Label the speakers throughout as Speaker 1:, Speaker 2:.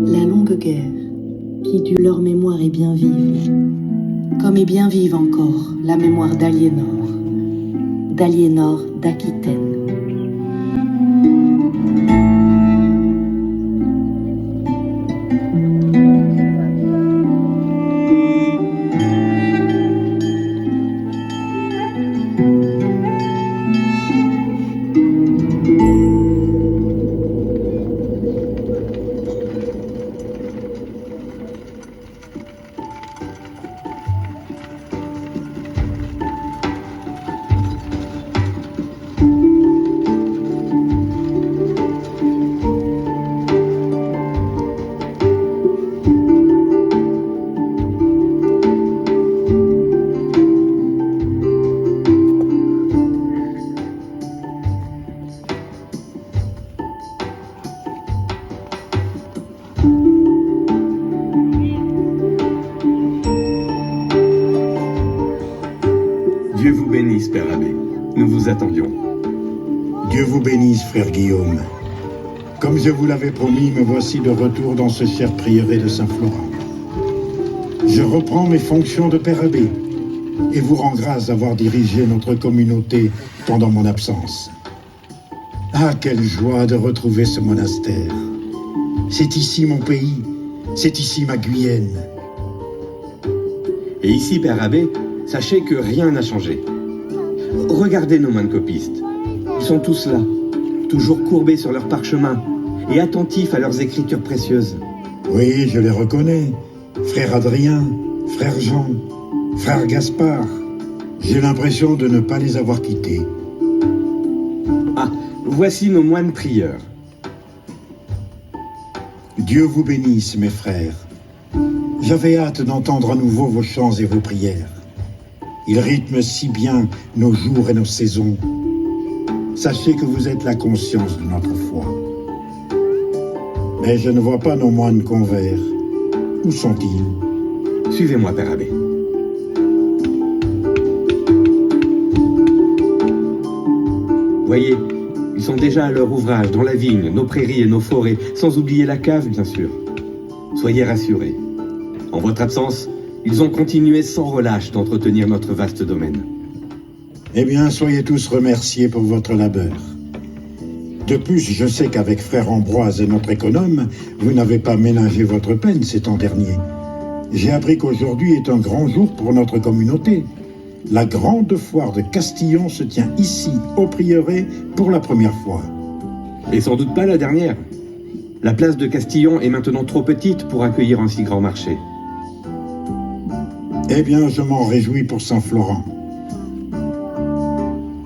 Speaker 1: La longue guerre, qui dut leur mémoire est bien vive, comme est bien vive encore la mémoire d'Aliénor d'Aquitaine.
Speaker 2: Dieu vous bénisse, Père Abbé. Nous vous attendions.
Speaker 3: Dieu vous bénisse, frère Guillaume. Comme je vous l'avais promis, me voici de retour dans ce cher prieuré de Saint-Florent. Je reprends mes fonctions de Père Abbé et vous rends grâce d'avoir dirigé notre communauté pendant mon absence. Ah, quelle joie de retrouver ce monastère. C'est ici mon pays, c'est ici ma Guyenne.
Speaker 2: Et ici, Père Abbé, sachez que rien n'a changé. Regardez nos moines copistes. Ils sont tous là, toujours courbés sur leur parchemin et attentifs à leurs écritures précieuses.
Speaker 3: Oui, je les reconnais. Frère Adrien, frère Jean, frère Gaspard. J'ai l'impression de ne pas les avoir quittés.
Speaker 2: Ah, voici nos moines prieurs.
Speaker 3: Dieu vous bénisse, mes frères. J'avais hâte d'entendre à nouveau vos chants et vos prières. Ils rythment si bien nos jours et nos saisons. Sachez que vous êtes la conscience de notre foi. Mais je ne vois pas nos moines convers. Où sont-ils?
Speaker 2: Suivez-moi, Père Abbé. Voyez, ils sont déjà à leur ouvrage, dans la vigne, nos prairies et nos forêts, sans oublier la cave, bien sûr. Soyez rassurés. En votre absence, ils ont continué sans relâche d'entretenir notre vaste domaine.
Speaker 3: Eh bien, soyez tous remerciés pour votre labeur. De plus, je sais qu'avec frère Ambroise et notre économe, vous n'avez pas ménagé votre peine ces temps derniers. J'ai appris qu'aujourd'hui est un grand jour pour notre communauté. La grande foire de Castillon se tient ici, au prieuré, pour la première fois.
Speaker 2: Et sans doute pas la dernière. La place de Castillon est maintenant trop petite pour accueillir un si grand marché.
Speaker 3: Eh bien, je m'en réjouis pour Saint-Florent.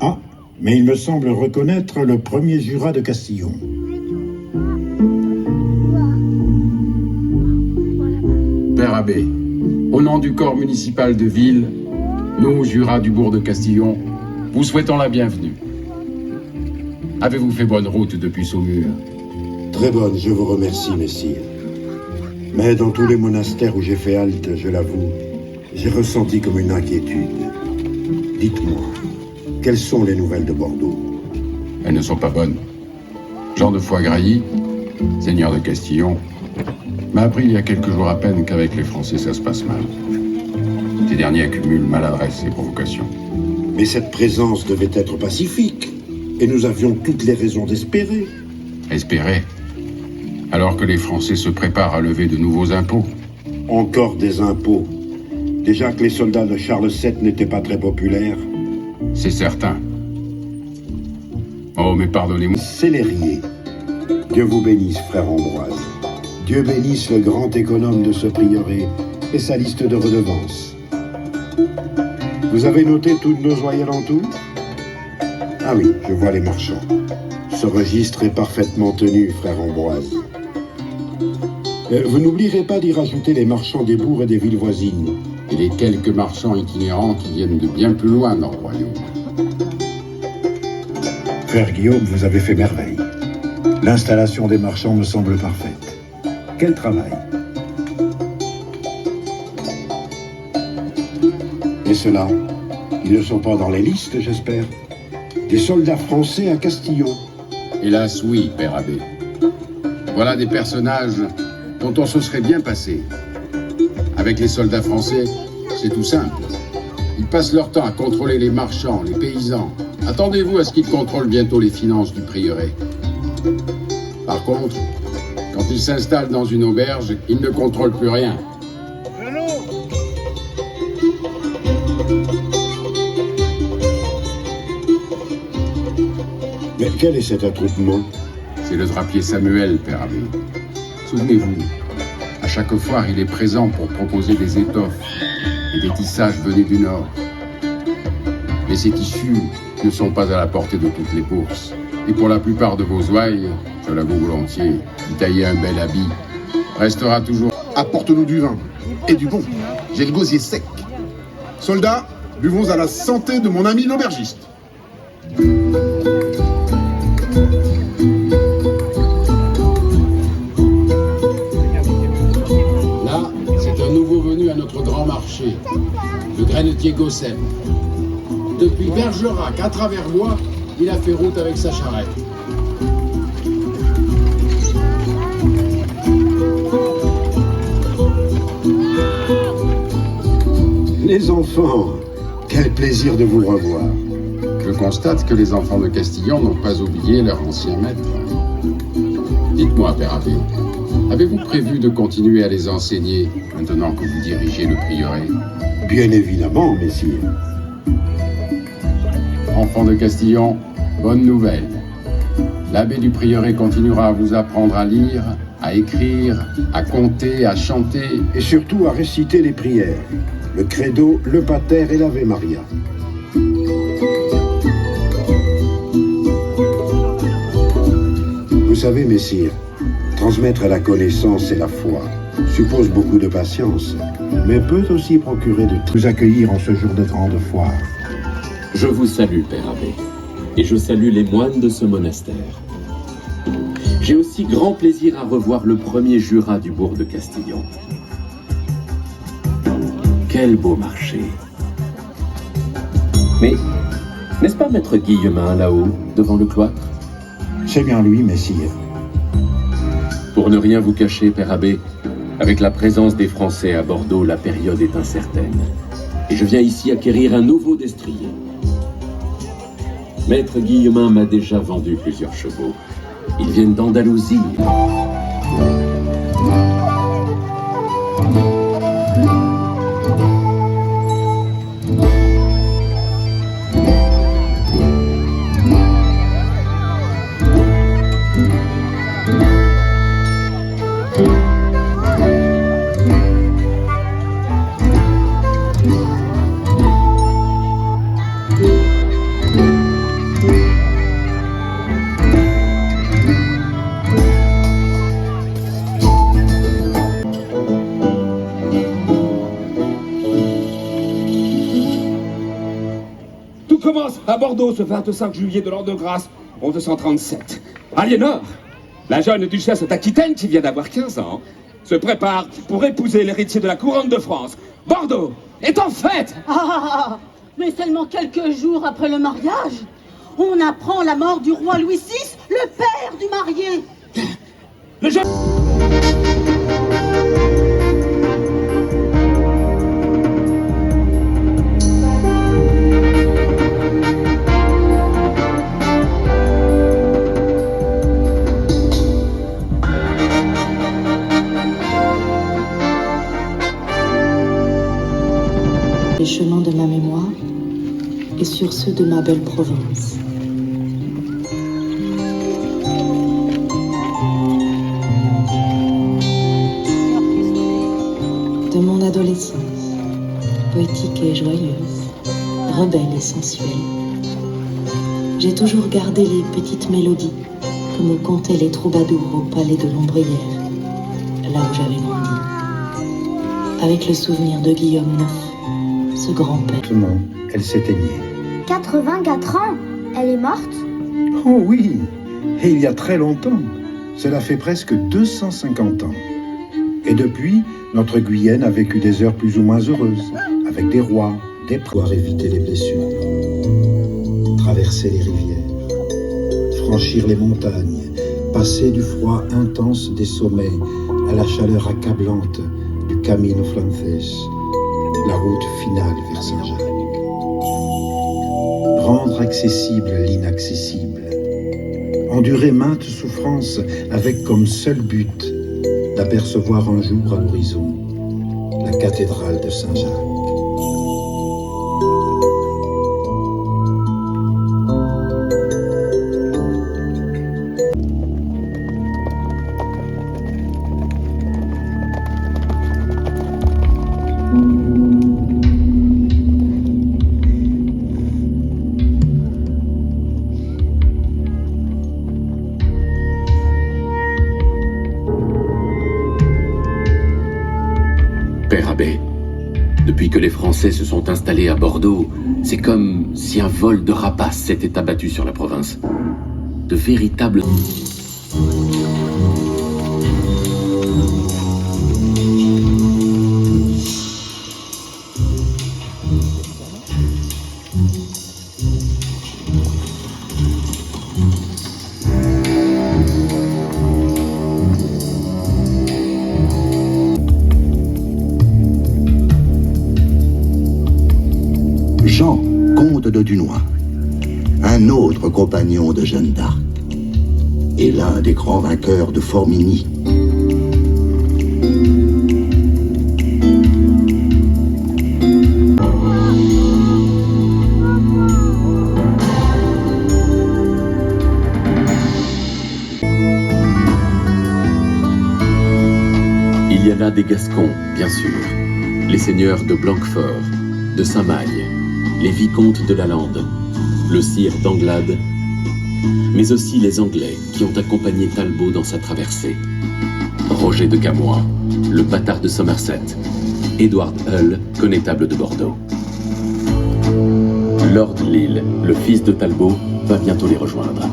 Speaker 3: Ah, mais il me semble reconnaître le premier jurat de Castillon.
Speaker 4: Père Abbé, au nom du corps municipal de ville, nous, jurats du bourg de Castillon, vous souhaitons la bienvenue. Avez-vous fait bonne route depuis Saumur?
Speaker 3: Très bonne, je vous remercie, messire. Mais dans tous les monastères où j'ai fait halte, je l'avoue, j'ai ressenti comme une inquiétude. Dites-moi, quelles sont les nouvelles de Bordeaux?
Speaker 4: Elles ne sont pas bonnes. Jean de Foix-Grailly, seigneur de Castillon, m'a appris il y a quelques jours à peine qu'avec les Français ça se passe mal. Ces derniers accumulent maladresse et provocation.
Speaker 3: Mais cette présence devait être pacifique, et nous avions toutes les raisons d'espérer.
Speaker 4: Espérer, alors que les Français se préparent à lever de nouveaux impôts.
Speaker 3: Encore des impôts. Déjà que les soldats de Charles VII n'étaient pas très populaires.
Speaker 4: C'est certain. Oh, mais pardonnez-moi.
Speaker 3: Célérier. Dieu vous bénisse, frère Ambroise. Dieu bénisse le grand économe de ce prieuré et sa liste de redevances. Vous avez noté toutes nos joyelles en tout? Ah oui, je vois les marchands. Ce registre est parfaitement tenu, frère Ambroise. Vous n'oublierez pas d'y rajouter les marchands des bourgs et des villes voisines.
Speaker 4: Et les quelques marchands itinérants qui viennent de bien plus loin dans le royaume.
Speaker 3: Frère Guillaume, vous avez fait merveille. L'installation des marchands me semble parfaite. Quel travail! Et ceux-là, ils ne sont pas dans les listes, j'espère? Des soldats français à Castillon.
Speaker 4: Hélas, oui, Père Abbé. Voilà des personnages dont on se serait bien passé. Avec les soldats français, c'est tout simple. Ils passent leur temps à contrôler les marchands, les paysans. Attendez-vous à ce qu'ils contrôlent bientôt les finances du prieuré. Par contre, quand ils s'installent dans une auberge, ils ne contrôlent plus rien.
Speaker 3: Mais quel est cet attroupement?
Speaker 4: C'est le drapier Samuel, Père Abbé. Souvenez-vous, à chaque foire, il est présent pour proposer des étoffes et des tissages venus du Nord. Mais ces tissus ne sont pas à la portée de toutes les bourses. Et pour la plupart de vos ouailles, je l'avoue volontiers, y tailler un bel habit restera toujours...
Speaker 5: Apporte-nous du vin et du bon. J'ai le gosier sec. Soldats, buvons à la santé de mon ami l'aubergiste.
Speaker 4: Là, c'est un nouveau venu à notre grand marché, le grenetier Gossem. Depuis Bergerac à travers bois, il a fait route avec sa charrette.
Speaker 3: Les enfants, quel plaisir de vous revoir.
Speaker 4: Je constate que les enfants de Castillon n'ont pas oublié leur ancien maître. Dites-moi, Père Abbé, avez-vous prévu de continuer à les enseigner maintenant que vous dirigez le prieuré?
Speaker 3: Bien évidemment, messire.
Speaker 4: Enfants de Castillon, bonne nouvelle. L'abbé du prieuré continuera à vous apprendre à lire, à écrire, à compter, à chanter.
Speaker 3: Et surtout à réciter les prières. Le credo, le pater et l'Ave Maria. Vous savez, messire, transmettre la connaissance et la foi suppose beaucoup de patience, mais peut aussi procurer de vous accueillir en ce jour de grande foire.
Speaker 6: Je vous salue, Père Abbé, et je salue les moines de ce monastère. J'ai aussi grand plaisir à revoir le premier jurat du bourg de Castillon. Quel beau marché! Mais n'est-ce pas maître Guillemin là-haut, devant le cloître?
Speaker 3: C'est bien lui, messire.
Speaker 6: Pour ne rien vous cacher, Père Abbé, avec la présence des Français à Bordeaux, la période est incertaine. Et je viens ici acquérir un nouveau destrier. Maître Guillemin m'a déjà vendu plusieurs chevaux. Ils viennent d'Andalousie.
Speaker 7: À Bordeaux, ce 25 juillet de l'an de grâce 1237. Aliénor, la jeune duchesse d'Aquitaine qui vient d'avoir 15 ans, se prépare pour épouser l'héritier de la couronne de France. Bordeaux est en fête.
Speaker 8: Ah, mais seulement quelques jours après le mariage, on apprend la mort du roi Louis VI, le père du marié.
Speaker 7: Le jeune...
Speaker 1: Les chemins de ma mémoire et sur ceux de ma belle province. De mon adolescence, poétique et joyeuse, rebelle et sensuelle, j'ai toujours gardé les petites mélodies que me contaient les troubadours au palais de l'Ombrière, là où j'avais grandi, avec le souvenir de Guillaume IX, ce grand-père.
Speaker 3: Elle s'éteignait.
Speaker 9: 84 ans? Elle est morte?
Speaker 3: Oh oui, et il y a très longtemps. Cela fait presque 250 ans. Et depuis, notre Guyenne a vécu des heures plus ou moins heureuses, avec des rois, des pour éviter les blessures. traverser les rivières, franchir les montagnes, passer du froid intense des sommets à la chaleur accablante du Camino Frances, la route finale vers Saint-Jacques. Rendre accessible l'inaccessible, endurer maintes souffrances avec comme seul but d'apercevoir un jour à l'horizon la cathédrale de Saint-Jacques.
Speaker 6: Père Abbé, depuis que les Français se sont installés à Bordeaux, c'est comme si un vol de rapaces s'était abattu sur la province. De véritables...
Speaker 10: Jean, comte de Dunois, un autre compagnon de Jeanne d'Arc, et l'un des grands vainqueurs de Formigny.
Speaker 6: Il y a là des Gascons, bien sûr, les seigneurs de Blanquefort, de Saint-Magne, les vicomtes de la Lande, le sire d'Anglade, mais aussi les Anglais qui ont accompagné Talbot dans sa traversée. Roger de Camois, le bâtard de Somerset, Édouard Hull, connétable de Bordeaux. Lord Lille, le fils de Talbot, va bientôt les rejoindre.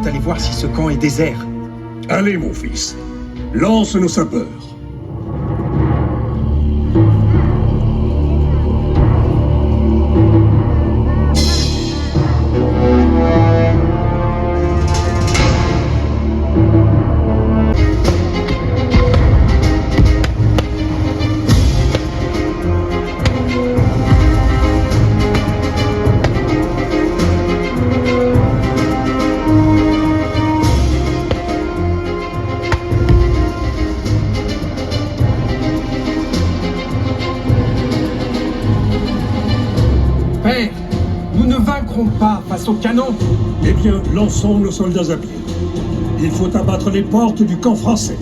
Speaker 11: Aller voir si ce camp est désert.
Speaker 12: Allez, mon fils, lance nos sapeurs.
Speaker 11: Père, nous ne vaincrons pas face au canon.
Speaker 12: Eh bien, lançons nos soldats à pied. Il faut abattre les portes du camp français.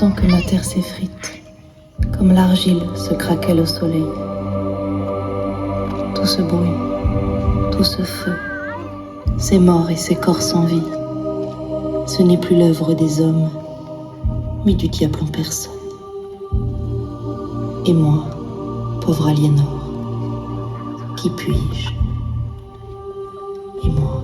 Speaker 1: sens que ma terre s'effrite, comme l'argile se craquelle au soleil. Tout ce bruit, tout ce feu, ces morts et ces corps sans vie, ce n'est plus l'œuvre des hommes, mais du diable en personne. Et moi, pauvre Aliénor, qui puis-je? Et moi,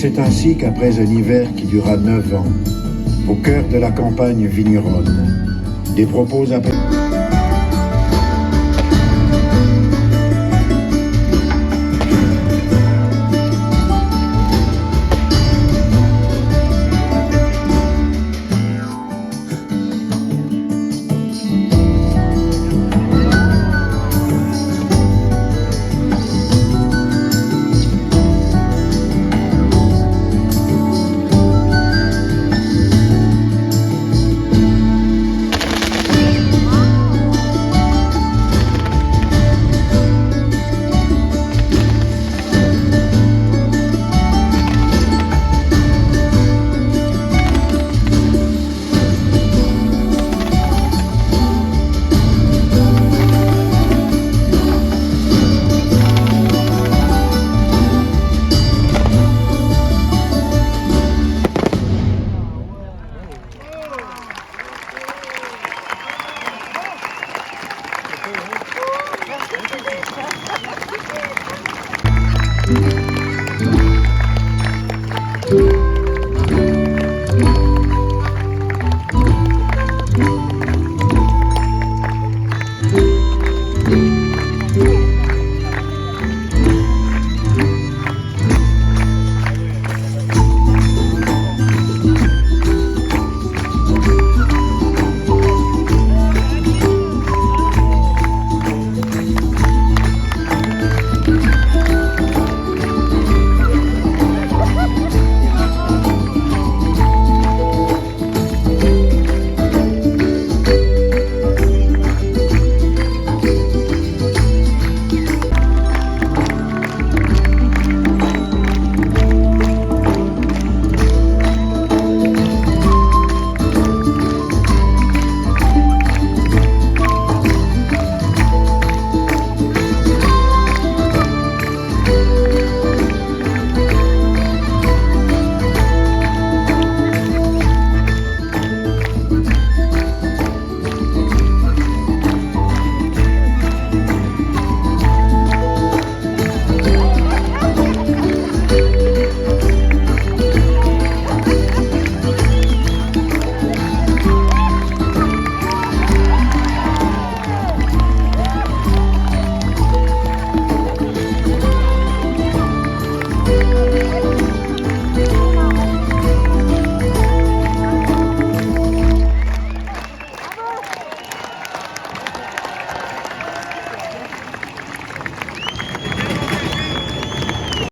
Speaker 3: c'est ainsi qu'après un hiver qui dura 9 ans, au cœur de la campagne vigneronne, des propos appellent...